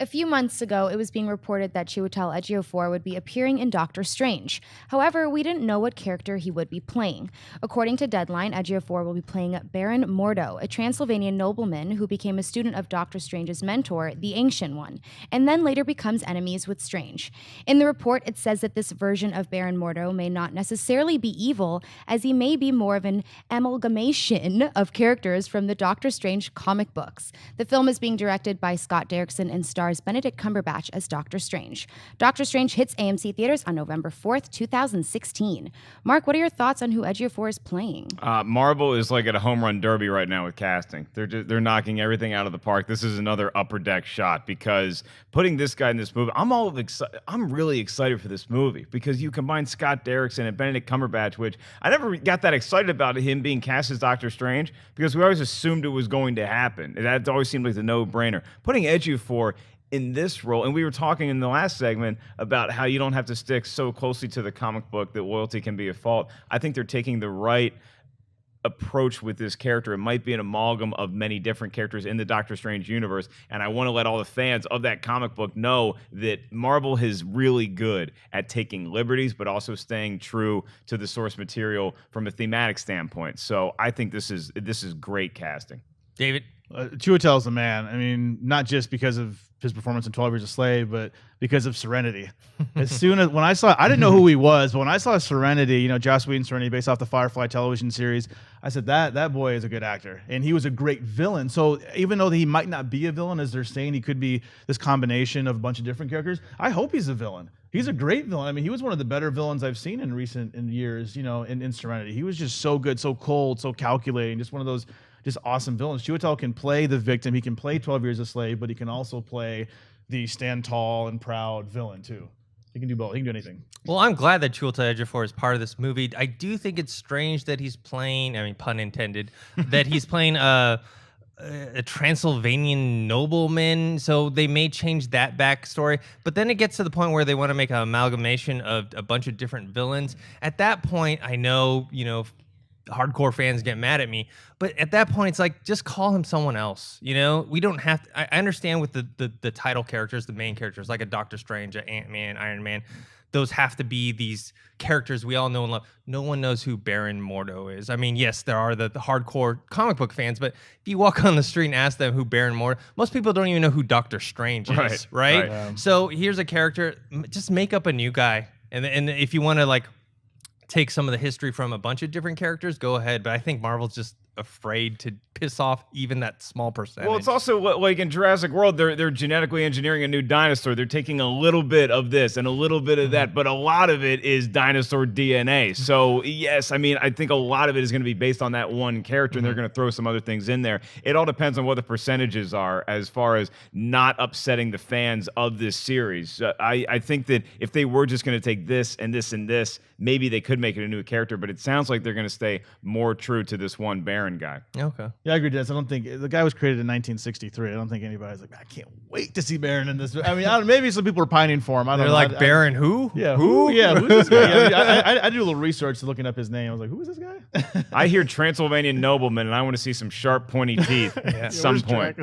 A few months ago, it was being reported that Chewital Ejifor would be appearing in Doctor Strange. However, we didn't know what character he would be playing. According to Deadline, Ejiofor will be playing Baron Mordo, a Transylvanian nobleman who became a student of Doctor Strange's mentor, the Ancient One, and then later becomes enemies with Strange. In the report, it says that this version of Baron Mordo may not necessarily be evil, as he may be more of an amalgamation of characters from the Doctor Strange comic books. The film is being directed by Scott Derrickson and stars Benedict Cumberbatch as Doctor Strange. Doctor Strange hits AMC theaters on November 4th, 2016. Mark, what are your thoughts on who Ejiofor is playing? Marvel is like at a home run derby right now with casting. They're knocking everything out of the park. This is another upper deck shot because putting this guy in this movie, I'm really excited for this movie because you combine Scott Derrickson and Benedict Cumberbatch, which I never got that excited about him being cast as Doctor Strange because we always assumed it was going to happen. That always seemed like the no-brainer. Putting Ejiofor in this role, and we were talking in the last segment about how you don't have to stick so closely to the comic book that loyalty can be a fault. I think they're taking the right approach with this character. It might be an amalgam of many different characters in the Doctor Strange universe, and I want to let all the fans of that comic book know that Marvel is really good at taking liberties, but also staying true to the source material from a thematic standpoint. So I think this is great casting. David? Chiwetel's the man. I mean, not just because of his performance in 12 Years a Slave, but because of Serenity. As soon as when I saw, I didn't know who he was, but when I saw Serenity, you know, Joss Whedon's Serenity, based off the Firefly television series, I said that boy is a good actor, and he was a great villain. So even though he might not be a villain, as they're saying, he could be this combination of a bunch of different characters. I hope he's a villain. He's a great villain. I mean, he was one of the better villains I've seen in recent years. You know, in Serenity, he was just so good, so cold, so calculating, just one of those just awesome villains. Chiwetel can play the victim. He can play 12 Years a Slave, but he can also play the stand tall and proud villain too. He can do both. He can do anything. Well, I'm glad that Chiwetel Ejiofor is part of this movie. I do think it's strange that he's playing, I mean, pun intended, that he's playing a Transylvanian nobleman, so they may change that backstory. But then it gets to the point where they want to make an amalgamation of a bunch of different villains. At that point, I know, you know, hardcore fans get mad at me, but at that point it's like, just call him someone else. You know, we don't have to, I understand with the title characters, the main characters, like a Doctor Strange, a Ant-Man, Iron Man, those have to be these characters we all know and love. No one knows who Baron Mordo is. I mean, yes, there are the hardcore comic book fans, but if you walk on the street and ask them who Baron Mordo, most people don't even know who Doctor Strange is, right? So here's a character, just make up a new guy, and if you want to like take some of the history from a bunch of different characters, go ahead. But I think Marvel's just afraid to piss off even that small percentage. Well, it's also like in Jurassic World, they're genetically engineering a new dinosaur. They're taking a little bit of this and a little bit of that, but a lot of it is dinosaur DNA. So yes, I mean, I think a lot of it is going to be based on that one character, and they're going to throw some other things in there. It all depends on what the percentages are as far as not upsetting the fans of this series. I think that if they were just going to take this and this and this, maybe they could make it a new character, but it sounds like they're going to stay more true to this one Baron guy. Okay. Yeah, I agree, Dennis. I don't think the guy was created in 1963. I don't think anybody's like, I can't wait to see Baron in this. I mean, maybe some people are pining for him. I don't know. They're like, Baron who? Yeah, who? Yeah, who's this guy? I did a little research looking up his name. I was like, who is this guy? I hear Transylvanian nobleman, and I want to see some sharp, pointy teeth at some point.